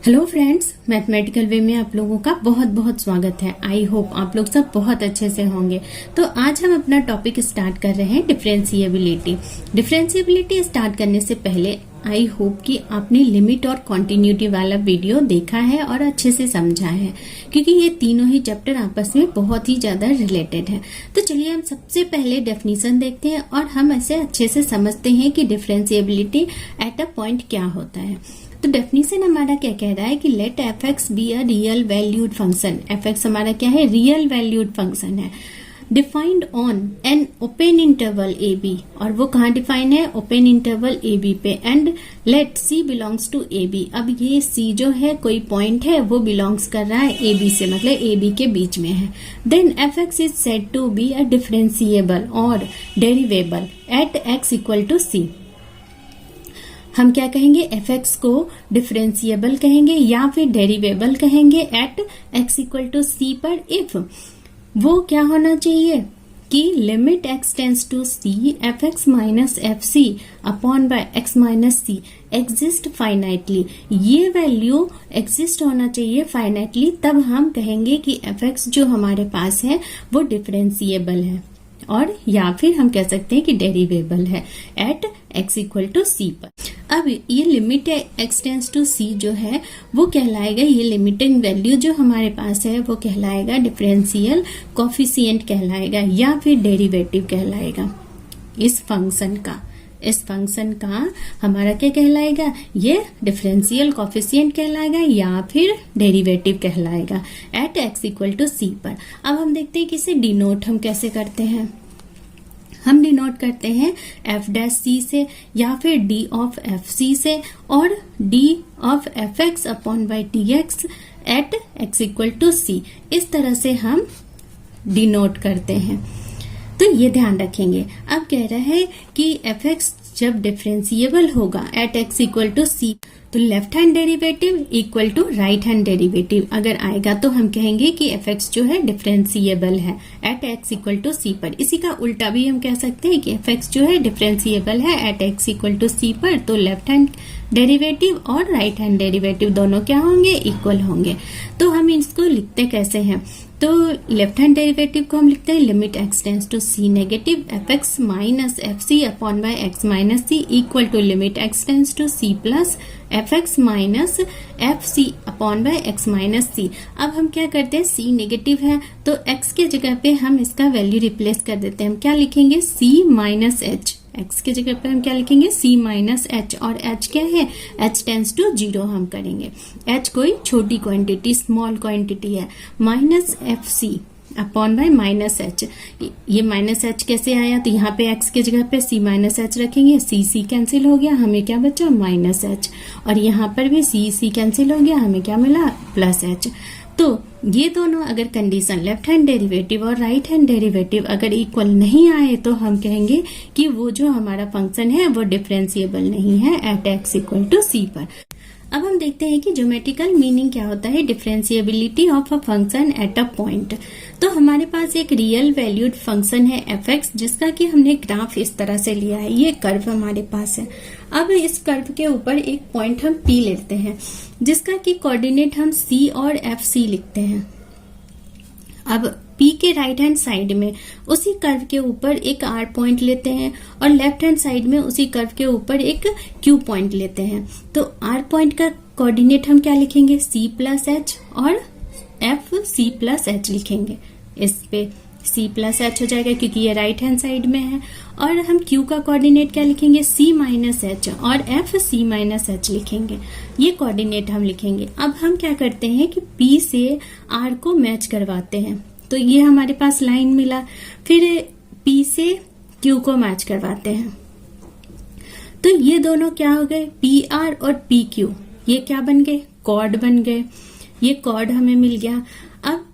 Hello friends, mathematical वे में आप लोगों का बहुत बहुत स्वागत है। आई होप आप लोग सब बहुत अच्छे से होंगे। तो आज हम अपना टॉपिक स्टार्ट कर रहे हैं डिफरेंशिएबिलिटी। डिफरेंशिएबिलिटी स्टार्ट करने से पहले आई होप कि आपने लिमिट और कॉन्टिन्यूटी वाला वीडियो देखा है और अच्छे से समझा है, क्योंकि ये तीनों ही चैप्टर आपस में बहुत ही ज्यादा रिलेटेड है। तो चलिए हम सबसे पहले डेफिनेशन देखते हैं और हम ऐसे अच्छे से समझते हैं कि डिफरेंशिएबिलिटी एट अ पॉइंट क्या होता है। तो डेफिनेशन हमारा क्या कह रहा है कि let f x be a real valued function. F x हमारा क्या है? रियल वैल्यूड फंक्शन है, defined on an open interval a b. और वो कहाँ डिफाइन है? ओपन इंटरवल ए बी पे। And let c belongs to a b. अब ये सी जो है कोई पॉइंट है, वो बिलोंग्स कर रहा है ए बी से, मतलब ए बी के बीच में है। Then f x is said to be a differentiable or derivable at x equal to c. हम क्या कहेंगे? एफ एक्स को डिफरेंशिएबल कहेंगे या फिर डेरिवेबल कहेंगे at x equal to c पर इफ वो क्या होना चाहिए कि limit x tends to c f x minus F C upon by x minus c exist finitely. ये वैल्यू एग्जिस्ट होना चाहिए फाइनाइटली, तब हम कहेंगे कि एफ एक्स जो हमारे पास है वो डिफरेंशिएबल है, और या फिर हम कह सकते हैं कि डेरिवेबल है eight x equal to c पर। अब ये लिमिट एक्स टेंस टू सी जो है वो कहलाएगा, ये लिमिटिंग वैल्यू जो हमारे पास है वो कहलाएगा डिफरेंशियल कोफिशिएंट कहलाएगा या फिर डेरिवेटिव कहलाएगा इस फंक्शन का। इस फंक्शन का हमारा क्या कहलाएगा? ये डिफरेंशियल कोफिशिएंट कहलाएगा या फिर डेरिवेटिव कहलाएगा eight x equal to c पर। अब हम देखते हैं कि इसे डिनोट हम कैसे करते हैं। हम डिनोट करते हैं एफ डैश सी से या फिर डी ऑफ एफ सी से, और D of F X upon by D X at x equal to C. इस तरह से हम डिनोट करते हैं, तो ये ध्यान रखेंगे। अब कह रहा है कि एफ एक्स जब डिफरेंशिएबल होगा at x equal to c, तो left hand derivative equal to right hand derivative अगर आएगा तो हम कहेंगे कि एफ एक्स जो है डिफरेंशिएबल है eight x equal to c पर। इसी का उल्टा भी हम कह सकते हैं कि एफ एक्स जो है डिफरेंशिएबल है eight x equal to c पर, तो लेफ्ट हैंड डेरिवेटिव और राइट हैंड डेरिवेटिव दोनों क्या होंगे? इक्वल होंगे। तो हम इसको लिखते कैसे हैं? तो लेफ्ट हैंड डेरिवेटिव को हम लिखते हैं limit x tends to C negative F x minus F C upon by x minus C equal to limit x tends to C plus F x minus F C upon by x minus C. अब हम क्या करते हैं? सी negative है तो x के जगह पे हम इसका वैल्यू रिप्लेस कर देते हैं। हम क्या लिखेंगे? सी माइनस एच। एक्स के जगह पे हम क्या लिखेंगे? सी माइनस एच। और एच क्या है? एच टेंस टू जीरो हम करेंगे। एच कोई छोटी क्वांटिटी, स्मॉल क्वांटिटी है। Minus F C upon by minus h. ये माइनस एच कैसे आया? तो यहाँ पे एक्स के जगह पे सी माइनस एच रखेंगे, सी सी कैंसिल हो गया, हमें क्या बचा? Minus H. और यहाँ पर भी सी सी कैंसिल हो गया, हमें क्या मिला? Plus H. तो ये दोनों अगर कंडीशन लेफ्ट हैंड डेरिवेटिव और राइट हैंड डेरिवेटिव अगर इक्वल नहीं आए तो हम कहेंगे कि वो जो हमारा फंक्शन है वो डिफरेंशिएबल नहीं है eight x equal to c पर। अब हम देखते हैं कि ज्योमेट्रिकल मीनिंग क्या होता है differentiability of a function at a point. तो हमारे पास एक रियल वैल्यूड फंक्शन है एफ एक्स, जिसका कि हमने ग्राफ इस तरह से लिया है। ये कर्व हमारे पास है। अब इस कर्व के ऊपर एक पॉइंट हम पी लेते हैं, जिसका कि कोऑर्डिनेट हम सी और एफ सी लिखते हैं। अब P के राइट हैंड साइड में उसी कर्व के ऊपर एक R पॉइंट लेते हैं और लेफ्ट हैंड साइड में उसी कर्व के ऊपर एक Q पॉइंट लेते हैं। तो R पॉइंट का कोऑर्डिनेट हम क्या लिखेंगे? C प्लस एच, और F C प्लस एच लिखेंगे। इस पे C प्लस एच हो जाएगा क्योंकि ये राइट हैंड साइड में है। और हम Q का कोऑर्डिनेट क्या लिखेंगे? C माइनस एच, और F C माइनस एच लिखेंगे। ये कोऑर्डिनेट हम लिखेंगे। अब हम क्या करते हैं कि P से R को मैच करवाते हैं, तो ये हमारे पास लाइन मिला। फिर P से Q को मैच करवाते हैं, तो ये दोनों क्या हो गए? PR और PQ। ये क्या बन गए? कॉर्ड बन गए। ये कॉर्ड हमें मिल गया। अब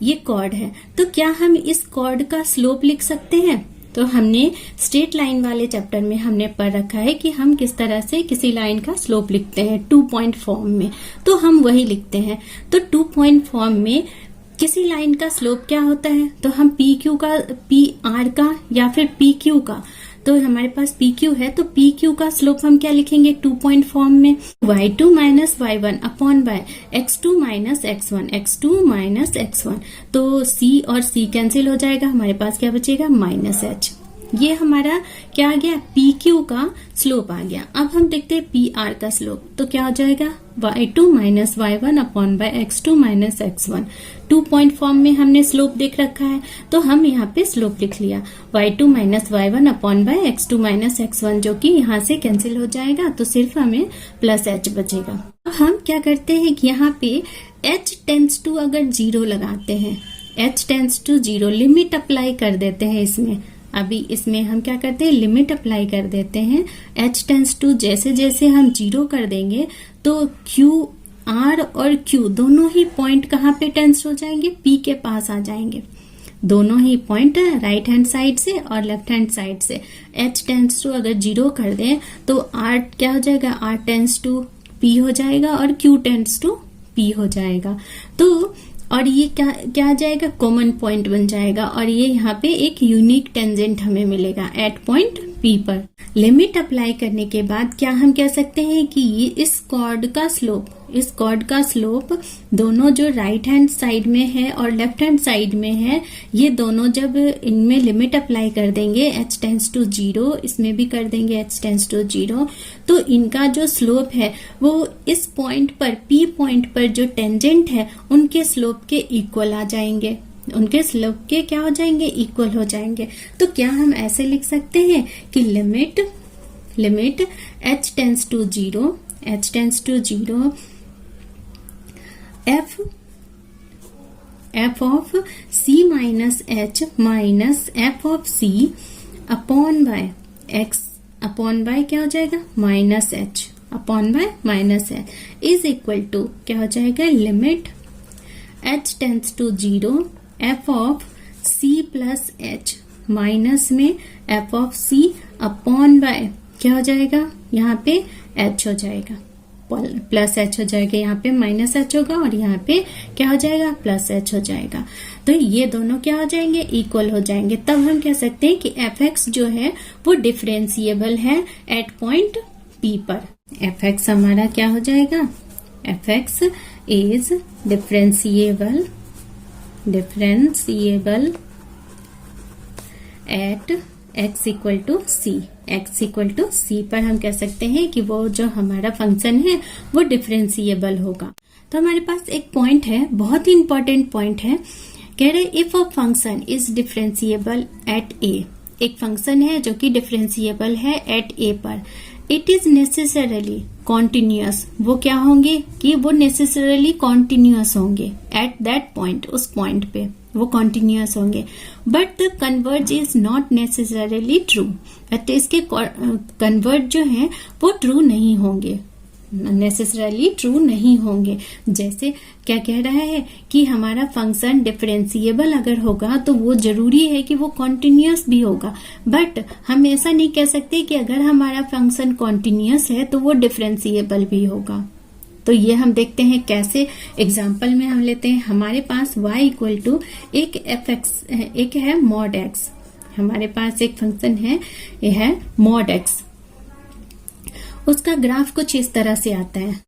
ये कॉर्ड है, तो क्या हम इस कॉर्ड का स्लोप लिख सकते हैं? तो हमने स्ट्रेट लाइन वाले चैप्टर में हमने पढ़ रखा है कि हम किस तरह से किसी लाइन का स्लोप लिखते हैं 2 पॉइंट फॉर्म में, तो हम वही लिखते हैं। तो 2 पॉइंट फॉर्म में किसी लाइन का स्लोप क्या होता है? तो हम पी क्यू का, पी आर का या फिर पी क्यू का तो हमारे पास पी क्यू है, तो पी क्यू का स्लोप हम क्या लिखेंगे 2 पॉइंट फॉर्म में, y2 minus y1 upon bye x2 minus x1, x2 minus x1। तो c और c कैंसिल हो जाएगा, हमारे पास क्या बचेगा माइनस h। ये हमारा क्या आ गया पी क्यू का स्लोप आ गया। अब हम देखते हैं पी आर का स्लोप, तो क्या हो जाएगा y2 minus y1 upon bye x2 minus x1। 2 point form में हमने स्लोप देख रखा है, तो हम यहाँ पे स्लोप लिख लिया y2 minus y1 upon bye x2 minus x1, जो कि यहाँ से कैंसिल हो जाएगा, तो सिर्फ हमें प्लस h बचेगा। अब हम क्या करते हैं कि यहाँ पे h टेंस टू अगर 0 लगाते हैं, h tends to 0 limit apply कर देते हैं इसमें। अभी इसमें हम क्या करते हैं लिमिट अप्लाई कर देते हैं, h टेंस टू जैसे जैसे हम 0 कर देंगे तो q r और q दोनों ही पॉइंट कहाँ पे टेंस हो जाएंगे, p के पास आ जाएंगे। दोनों ही पॉइंट राइट हैंड साइड से और लेफ्ट हैंड साइड से h टेंस टू अगर 0 कर दें तो r क्या हो जाएगा, r टेंस टू p हो जाएगा और q टेंस टू p हो जाएगा। तो और ये क्या आ जाएगा कॉमन पॉइंट बन जाएगा, और ये यहाँ पे एक यूनिक टेंजेंट हमें मिलेगा एट पॉइंट P पर। लिमिट अप्लाई करने के बाद क्या हम कह सकते हैं कि ये इस कॉर्ड का स्लोप दोनों जो राइट हैंड साइड में है और लेफ्ट हैंड साइड में है, ये दोनों जब इनमें लिमिट अप्लाई कर देंगे h टेंस टू 0, इसमें भी कर देंगे h टेंस टू 0, तो इनका जो स्लोप है वो इस पॉइंट पर P पॉइंट पर जो टेंजेंट है उनके स्लोप के इक्वल आ जाएंगे, उनके स्लोप के क्या हो जाएंगे इक्वल हो जाएंगे। तो क्या हम ऐसे लिख सकते हैं कि limit h tends to 0 f of c minus h minus f of c upon by x upon by क्या हो जाएगा minus h upon by minus h is equal to क्या हो जाएगा limit h tends to 0 f of c plus h minus में f of c upon by क्या हो जाएगा, यहाँ पे h हो जाएगा प्लस h हो जाएगा, यहाँ पे माइनस h होगा और यहाँ पे क्या हो जाएगा प्लस h हो जाएगा। तो ये दोनों क्या हो जाएंगे इक्वल हो जाएंगे। तब हम कह सकते हैं कि fx जो है वो डिफरेंशिएबल है एट पॉइंट P पर। fx हमारा क्या हो जाएगा, fx is differentiable at x equal to c पर हम कह सकते हैं कि वो जो हमारा फंक्शन है वो डिफरेंशिएबल होगा। तो हमारे पास एक पॉइंट है, बहुत ही इंपॉर्टेंट पॉइंट है, कह रहे if a function is differentiable eight a, एक फंक्शन है जो कि डिफरेंशिएबल है एट a पर, इट इज नेसेसरली कॉन्टिन्यूअस, वो क्या होंगे कि वो नेसेसरली कॉन्टिन्यूअस होंगे एट दैट पॉइंट, उस पॉइंट पे वो कॉन्टिन्यूअस होंगे। But the converge is not necessarily true, इसके कन्वर्ज जो है वो ट्रू नहीं होंगे, नेसेसरली ट्रू नहीं होंगे। जैसे क्या कह रहा है कि हमारा फंक्शन डिफरेंशिएबल अगर होगा तो वो जरूरी है कि वो कॉन्टिन्यूअस भी होगा, बट हम ऐसा नहीं कह सकते कि अगर हमारा फंक्शन कॉन्टिन्यूअस है तो वो डिफरेंशिएबल भी होगा। तो ये हम देखते हैं कैसे, एग्जाम्पल में हम लेते हैं, हमारे पास y इक्वल टू एक fx, एक है मॉड x, हमारे पास एक फंक्शन है, यह है मॉड x, उसका ग्राफ कुछ इस तरह से आता है।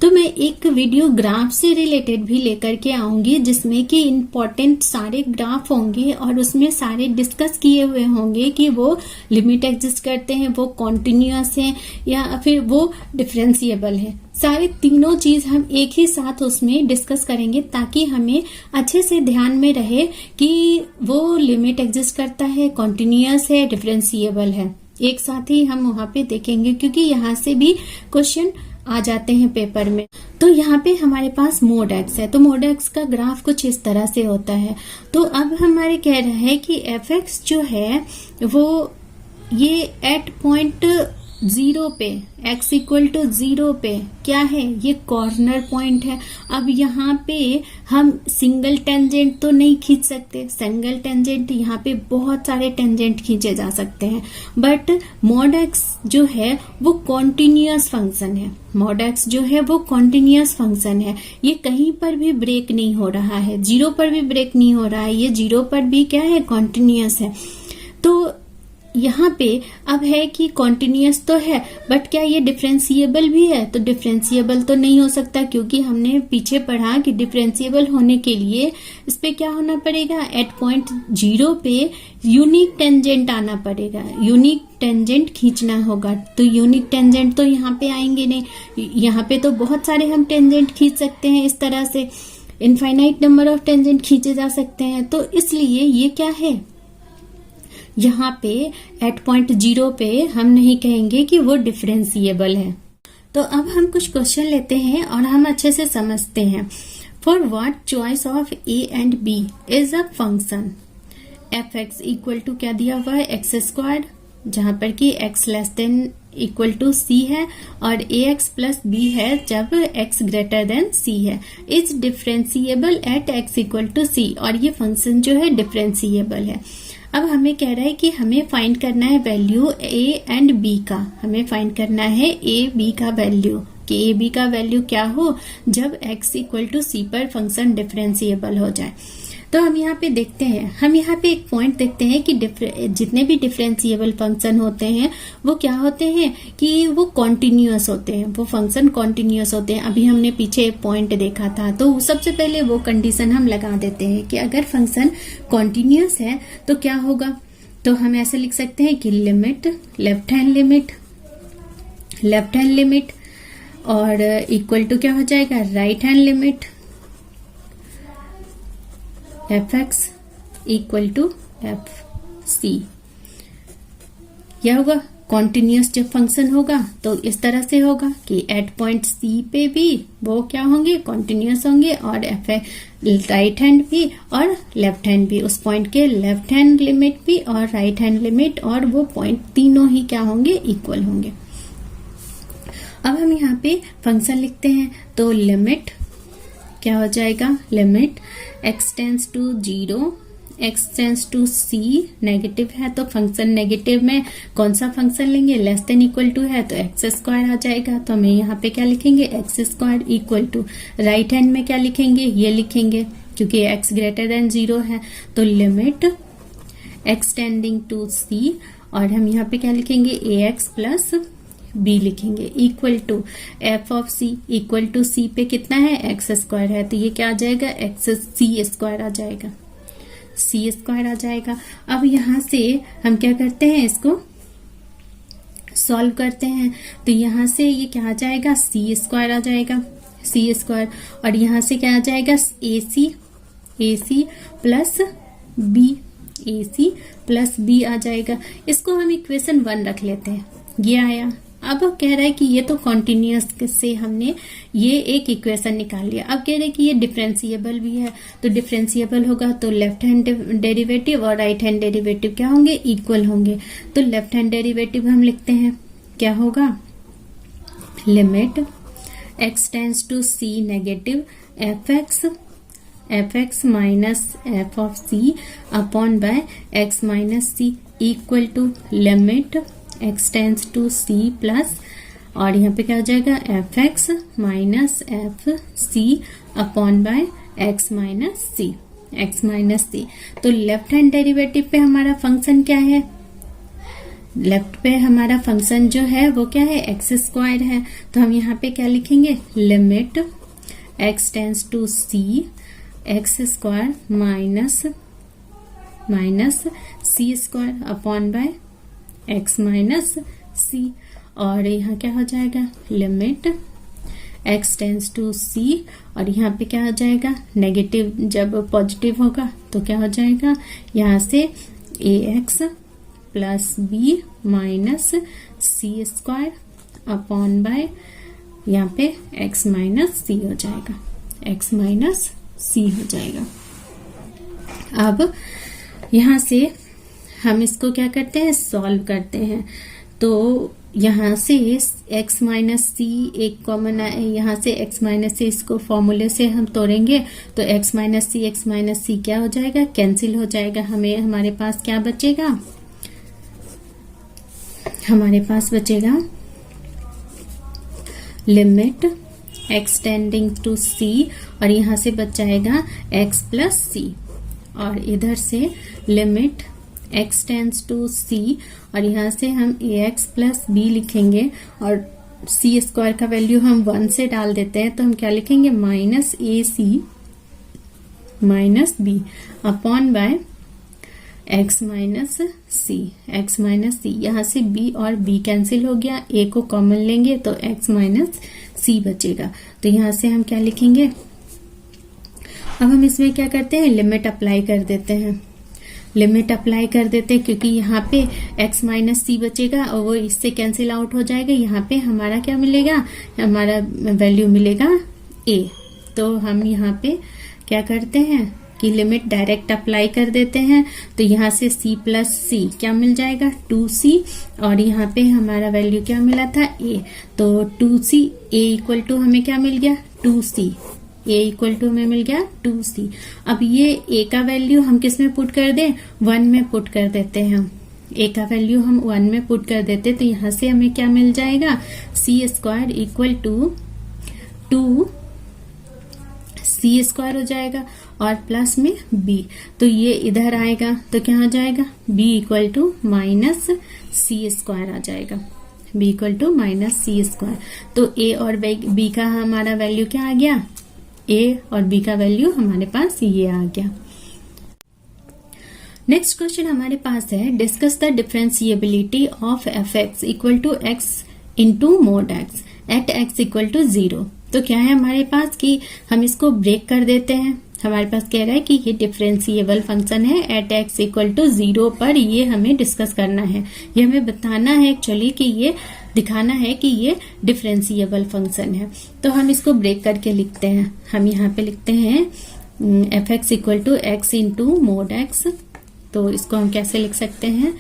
तो मैं एक वीडियो ग्राफ से रिलेटेड भी लेकर के आऊंगी जिसमें कि इम्पोर्टेंट सारे ग्राफ होंगे और उसमें सारे डिस्कस किए हुए होंगे कि वो लिमिट एग्जिस्ट करते हैं, वो कॉन्टिन्यूअस है या फिर वो डिफरेंशिएबल है। सारे तीनों चीज हम एक ही साथ उसमें डिस्कस करेंगे ताकि हमें अच्छे से ध्यान में रहे कि वो लिमिट एग्जिस्ट करता है, कॉन्टिन्यूअस है, डिफरेंशिएबल है, एक साथ ही हम वहां पे देखेंगे क्योंकि यहाँ से भी क्वेश्चन आ जाते हैं पेपर में। तो यहाँ पे हमारे पास मोड एक्स है, तो मोड एक्स का ग्राफ कुछ इस तरह से होता है। तो अब हमारे कह रहा है कि एफ एक्स जो है वो ये एट पॉइंट 0 पे, x इक्वल टू 0 पे क्या है, ये कॉर्नर पॉइंट है। अब यहाँ पे हम सिंगल टेंजेंट तो नहीं खींच सकते, सिंगल टेंजेंट यहाँ पे बहुत सारे टेंजेंट खींचे जा सकते हैं, बट मॉड x जो है वो कॉन्टिन्यूअस फंक्शन है, मॉड x जो है वो कॉन्टिन्यूअस फंक्शन है, ये कहीं पर भी ब्रेक नहीं हो रहा है, 0 पर भी ब्रेक नहीं हो रहा है, ये 0 पर भी क्या है कॉन्टिन्यूअस है। तो यहाँ पे अब है कि कॉन्टिन्यूअस तो है, बट क्या ये डिफरेंशिएबल भी है? तो डिफरेंशिएबल तो नहीं हो सकता, क्योंकि हमने पीछे पढ़ा कि डिफरेंशिएबल होने के लिए इस पे क्या होना पड़ेगा, एट पॉइंट 0 पे यूनिक टेंजेंट आना पड़ेगा, यूनिक टेंजेंट खींचना होगा। तो यूनिक टेंजेंट तो यहाँ पे आएंगे नहीं, यहाँ पे तो बहुत सारे हम टेंजेंट खींच सकते हैं, इस तरह से इनफाइनाइट नंबर ऑफ टेंजेंट खींचे जा सकते हैं। तो इसलिए ये क्या है, यहाँ पे एट पॉइंट 0 पे हम नहीं कहेंगे कि वो डिफरेंशिएबल है। तो अब हम कुछ क्वेश्चन लेते हैं और हम अच्छे से समझते हैं। For what choice of A and B is a function F x equal to क्या दिया हुआ है, एक्स स्क्वायर, जहां पर कि X less than equal to C है और ए एक्स प्लस बी है जब एक्स ग्रेटर देन सी है, is differentiable at x equal to C. और ये फंक्शन जो है डिफरेंशिएबल है। अब हमें कह रहा है कि हमें फाइंड करना है वैल्यू ए एंड बी का, हमें फाइंड करना है ए बी का वैल्यू, कि ए बी का वैल्यू क्या हो जब एक्स इक्वल टू सी पर फंक्शन डिफरेंशिएबल हो जाए। तो हम यहाँ पे देखते हैं, हम यहाँ पे एक पॉइंट देखते हैं कि जितने भी डिफरेंशिएबल फंक्शन होते हैं वो क्या होते हैं कि वो कॉन्टिन्यूअस होते हैं, वो फंक्शन कॉन्टिन्यूअस होते हैं। अभी हमने पीछे एक पॉइंट देखा था, तो सबसे पहले वो कंडीशन हम लगा देते हैं कि अगर फंक्शन कॉन्टिन्यूअस है तो क्या होगा। तो हम ऐसे लिख सकते हैं कि लिमिट लेफ्ट हैंड लिमिट और इक्वल टू क्या हो जाएगा, right hand limit f x equal to f c. क्या होगा, कॉन्टिन्यूअस जब फंक्शन होगा तो इस तरह से होगा कि एट पॉइंट सी पे भी वो क्या होंगे, कॉन्टिन्यूअस होंगे, और एफ राइट हैंड भी और लेफ्ट हैंड भी, उस पॉइंट के लेफ्ट हैंड लिमिट भी और राइट हैंड लिमिट और वो पॉइंट तीनों ही क्या होंगे, इक्वल होंगे। अब हम यहाँ पे फंक्शन लिखते हैं, तो लिमिट क्या हो जाएगा, limit x tends to 0 x tends to c, negative है तो फंक्शन नेगेटिव में कौन सा फंक्शन लेंगे, लेस देन इक्वल टू है तो एक्स स्क्वायर आ जाएगा। तो हमें यहाँ पे क्या लिखेंगे, x square equal to, right hand में क्या लिखेंगे, ये लिखेंगे क्योंकि x ग्रेटर देन 0 है। तो limit x tending to c और हम यहाँ पे क्या लिखेंगे, ए एक्स प्लस बी लिखेंगे equal to F of C, equal to C पे कितना है, एक्स स्क्वायर है, तो ये क्या आ जाएगा, एक्स सी स्क्वायर आ जाएगा, सी स्क्वायर आ जाएगा। अब यहां से हम क्या करते हैं, इसको सॉल्व करते हैं, तो यहां से ये क्या आ जाएगा, सी स्क्वायर आ जाएगा, सी स्क्वायर, और यहां से क्या आ जाएगा, ए सी प्लस बी, ए सी प्लस बी आ जाएगा। इसको हम इक्वेशन 1 रख लेते हैं, ये आया। अब कह रहा है कि ये तो कॉन्टिन्यूअस से हमने ये एक इक्वेशन निकाल लिया। अब कह रहे हैं कि ये डिफरेंशिएबल भी है, तो डिफरेंशिएबल होगा तो लेफ्ट हैंड डेरिवेटिव और राइट हैंड डेरिवेटिव क्या होंगे, इक्वल होंगे। तो लेफ्ट हैंड डेरिवेटिव हम लिखते हैं, क्या होगा, limit x tends to c negative F x minus F of C upon by x minus C equal to limit x tends to c plus, और यहाँ पे क्या हो जाएगा, F x minus F C upon by x minus C. तो left hand derivative पे हमारा function क्या है, लेफ्ट पे हमारा फंक्शन जो है वो क्या है, एक्स स्क्वायर है। तो हम यहाँ पे क्या लिखेंगे, limit x tends to c X square minus C square upon by x minus C, और यहाँ क्या हो जाएगा, limit x tends to c, और यहाँ पे क्या हो जाएगा, नेगेटिव जब पॉजिटिव होगा तो क्या हो जाएगा, यहाँ से ax plus b minus C square upon by यहाँ पे x माइनस सी हो जाएगा, x माइनस सी हो जाएगा। अब यहाँ से हम इसको क्या करते हैं, सॉल्व करते हैं। तो यहाँ से x माइनस सी एक कॉमन आए, यहाँ से x माइनस सी, इसको फॉर्मूले से हम तोड़ेंगे तो x माइनस सी क्या हो जाएगा, कैंसिल हो जाएगा। हमें हमारे पास क्या बचेगा, हमारे पास बचेगा limit x tending to c, और यहाँ से बच जाएगा x प्लस सी, और इधर से limit x tends to c और यहाँ से हम ax प्लस b लिखेंगे और c स्क्वायर का वैल्यू हम 1 से डाल देते हैं तो हम क्या लिखेंगे minus ac minus b upon by x minus c यहाँ से b और b कैंसिल हो गया, a को कॉमन लेंगे तो x माइनस c बचेगा। तो यहाँ से हम क्या लिखेंगे, अब हम इसमें क्या करते हैं लिमिट अप्लाई कर देते हैं, क्योंकि यहाँ पे x माइनस c बचेगा और वो इससे कैंसिल आउट हो जाएगा। यहाँ पे हमारा क्या मिलेगा, हमारा वैल्यू मिलेगा a। तो हम यहाँ पे क्या करते हैं कि लिमिट डायरेक्ट अप्लाई कर देते हैं। तो यहाँ से c प्लस c क्या मिल जाएगा 2c और यहाँ पे हमारा वैल्यू क्या मिला था a। तो 2c a इक्वल टू हमें क्या मिल गया 2c, a इक्वल टू हमें मिल गया 2c। अब ये a का वैल्यू हम किस में पुट कर दें 1 में पुट कर देते हैं, हम a का वैल्यू हम 1 में पुट कर देते। तो यहाँ से हमें क्या मिल जाएगा c square equal to 2c square हो जाएगा और प्लस में b। तो ये इधर आएगा तो क्या हो जाएगा b equal to minus c square आ जाएगा, b equal to minus c square. तो a और b का हमारा वैल्यू क्या आ गया, a और b का वैल्यू हमारे पास ये आ गया। नेक्स्ट क्वेश्चन हमारे पास है discuss the differentiability of fx equal to x into mod x at x equal to 0। तो क्या है हमारे पास कि हम इसको ब्रेक कर देते हैं। हमारे पास कह रहा है कि ये डिफरेंशिएबल फंक्शन है एट x इक्वल टू 0 पर, ये हमें डिस्कस करना है, ये हमें बताना है एक्चुअली कि ये दिखाना है कि ये डिफरेंशिएबल फंक्शन है। तो हम इसको ब्रेक करके लिखते हैं, हम यहाँ पे लिखते हैं fx equal to x into mod x। तो इसको हम कैसे लिख सकते हैं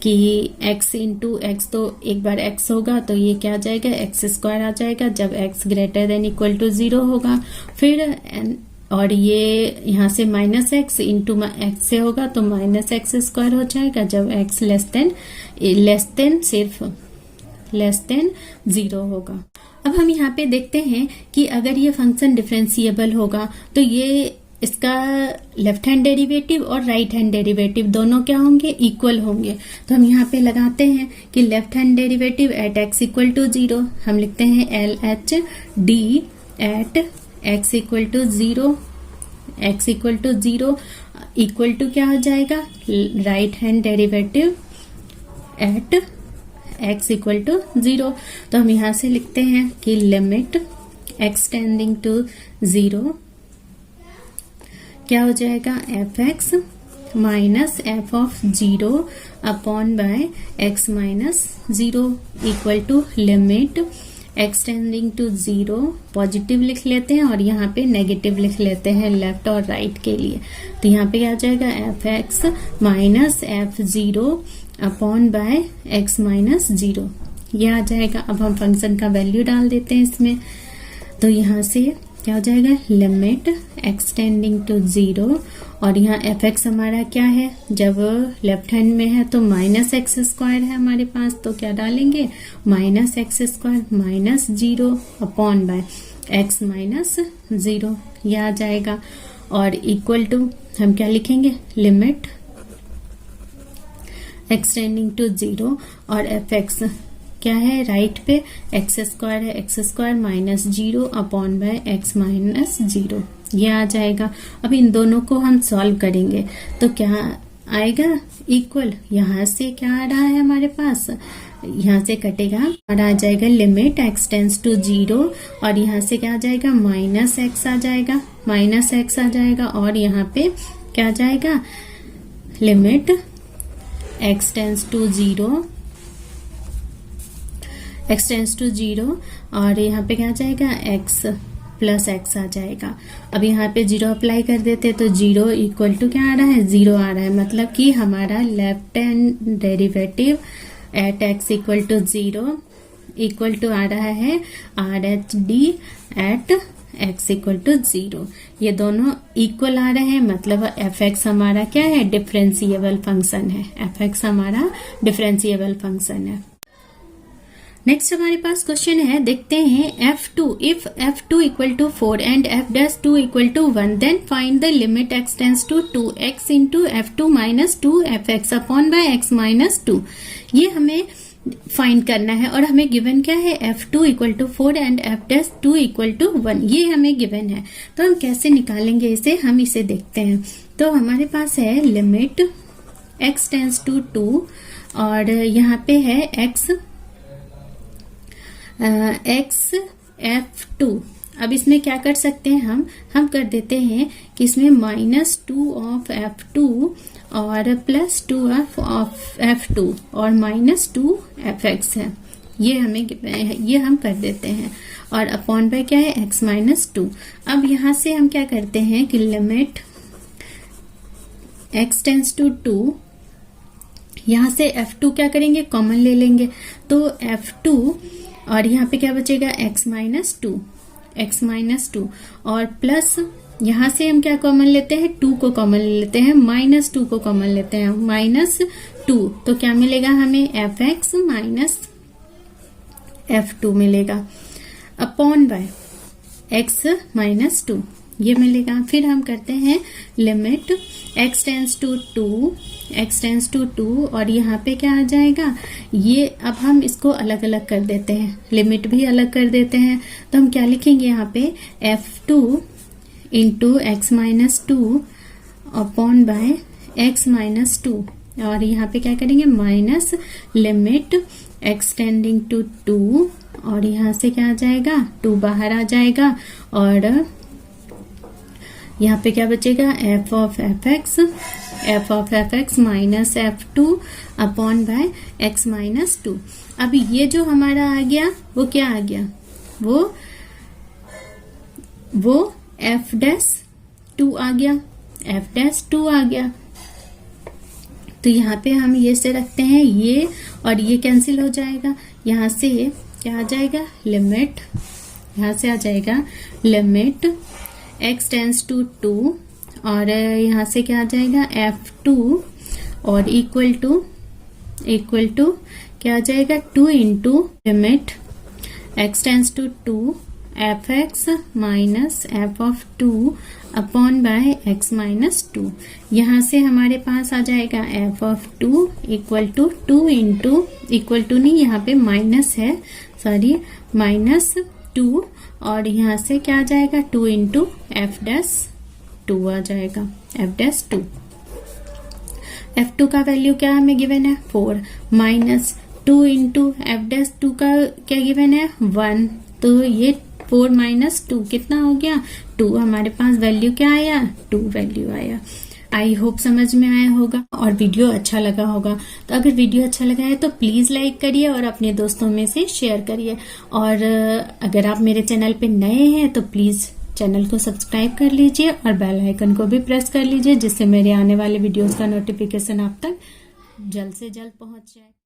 कि x इंटू एक्स, तो एक बार x होगा तो ये क्या आ जाएगा x स्क्वायर आ जाएगा जब x greater than equal to 0 होगा। फिर और ये यहाँ से माइनस x इंटू एक्स से होगा तो माइनस एक्स स्क्वायर हो जाएगा जब x लेस देन 0 होगा। अब हम यहाँ पे देखते हैं कि अगर ये फंक्शन डिफरेंशिएबल होगा तो ये इसका लेफ्ट हैंड डेरिवेटिव और राइट हैंड डेरिवेटिव दोनों क्या होंगे इक्वल होंगे। तो हम यहाँ पे लगाते हैं कि left hand derivative at x equal to 0 हम लिखते हैं LHD at x equal to 0, x equal to 0 equal to क्या हो जाएगा right hand derivative at x equal to 0। तो हम यहाँ से लिखते हैं कि लिमिट x टेंडिंग टू 0 क्या हो जाएगा fx minus f of 0 upon by x minus 0 equal to limit x tending to 0 positive लिख लेते हैं और यहाँ पे नेगेटिव लिख लेते हैं लेफ्ट और राइट के लिए। तो यहाँ पे क्या आ जाएगा fx minus f0 upon by x minus 0 ये आ जाएगा। अब हम फंक्शन का वैल्यू डाल देते हैं इसमें। तो यहाँ से क्या हो जाएगा लिमिट x टेंडिंग टू 0 और यहाँ fx हमारा क्या है जब लेफ्ट हैंड में है तो माइनस एक्स स्क्वायर है हमारे पास, तो क्या डालेंगे minus x square minus 0 upon by x minus 0 ये आ जाएगा। और इक्वल टू हम क्या लिखेंगे लिमिट x टेंडिंग टू 0 और fx क्या है राइट पे एक्स स्क्वायर है X square minus 0 upon by x minus 0 ये आ जाएगा। अब इन दोनों को हम सॉल्व करेंगे तो क्या आएगा इक्वल, यहाँ से क्या आ रहा है हमारे पास यहाँ से कटेगा और आ जाएगा लिमिट x टेंस टू 0 और यहाँ से क्या आ जाएगा माइनस एक्स आ जाएगा और यहाँ पे क्या आ जाएगा लिमिट x टेंस टू 0 और यहाँ पे क्या आ जाएगा x प्लस x आ जाएगा। अब यहाँ पे 0 अप्लाई कर देते तो 0 इक्वल टू क्या आ रहा है 0 आ रहा है, मतलब कि हमारा left hand derivative at x equal to 0 equal to आ रहा है RHD at x equal to 0। ये दोनों इक्वल आ रहे हैं, मतलब fx हमारा क्या है डिफरेंशिएबल फंक्शन है, fx हमारा डिफरेंशिएबल फंक्शन है। नेक्स्ट हमारे पास क्वेश्चन है, देखते हैं F2 if F2 equal to 4 and F'2 equal to 1 then find the limit x tends to 2x into F2 minus 2Fx upon by x minus 2। ये हमें फाइंड करना है और हमें गिवन क्या है, F2 equal to 4 and F'2 equal to 1, ये हमें गिवन है। तो हम कैसे निकालेंगे इसे, हम इसे देखते हैं। तो हमारे पास है लिमिट x टेंस टू 2 और यहाँ पे है x F2। अब इसमें क्या कर सकते हैं हम कर देते हैं कि इसमें -2 ऑफ F2 और +2 ऑफ F2 और -2 Fx है, ये हम कर देते हैं और अपॉन बाय क्या है, x माइनस 2। अब यहां से हम क्या करते हैं कि लिमिट x टेंस टू 2, यहां से F2 क्या करेंगे, कॉमन ले लेंगे, तो F2 और यहाँ पे क्या बचेगा, x माइनस 2 और प्लस यहाँ से हम क्या कॉमन लेते हैं, 2 को कॉमन ले लेते हैं, -2 को कॉमन लेते हैं, -2, तो क्या मिलेगा हमें, Fx माइनस F2 मिलेगा अपॉन बाय x माइनस 2, ये मिलेगा। फिर हम करते हैं लिमिट x टेंस टू 2 और यहाँ पे क्या आ जाएगा, ये अब हम इसको अलग अलग कर देते हैं, लिमिट भी अलग कर देते हैं। तो हम क्या लिखेंगे यहाँ पे, F2 into x minus 2 upon by x minus 2 और यहाँ पे क्या करेंगे, minus limit x tending to 2 और यहाँ से क्या आ जाएगा, 2 बाहर आ जाएगा और यहाँ पे क्या बचेगा, f of fx minus F2 upon by x minus 2। अब ये जो हमारा आ गया वो क्या आ गया, वो F'2 आ गया, F'2 आ गया। तो यहाँ पे हम ये से रखते हैं, ये और ये कैंसिल हो जाएगा, यहाँ से क्या आ जाएगा, लिमिट, यहाँ से आ जाएगा लिमिट x टेंस टू 2 और यहाँ से क्या आ जाएगा, F2 और इक्वल टू क्या आ जाएगा, 2 into limit x tends to 2 Fx minus F of 2 upon by x minus 2। यहाँ से हमारे पास आ जाएगा F of 2 equal to 2 into, equal to नहीं, यहाँ पे माइनस है, सॉरी, -2 और यहाँ से क्या आ जाएगा, 2 इंटू F'2 आ जाएगा, F'2। F2 का वैल्यू क्या हमें गिवन है, 4 माइनस 2 इंटू F'2 का क्या गिवन है, 1, तो ये 4 माइनस 2 कितना हो गया, 2, हमारे पास वैल्यू क्या आया, 2 वैल्यू आया। आई होप समझ में आया होगा और वीडियो अच्छा लगा होगा। तो अगर वीडियो अच्छा लगा है तो प्लीज लाइक करिए और अपने दोस्तों में से शेयर करिए। और अगर आप मेरे चैनल पे नए हैं तो प्लीज चैनल को सब्सक्राइब कर लीजिए और बेल आइकन को भी प्रेस कर लीजिए, जिससे मेरे आने वाले वीडियोस का नोटिफिकेशन आप तक जल्द से जल्द पहुंच जाए।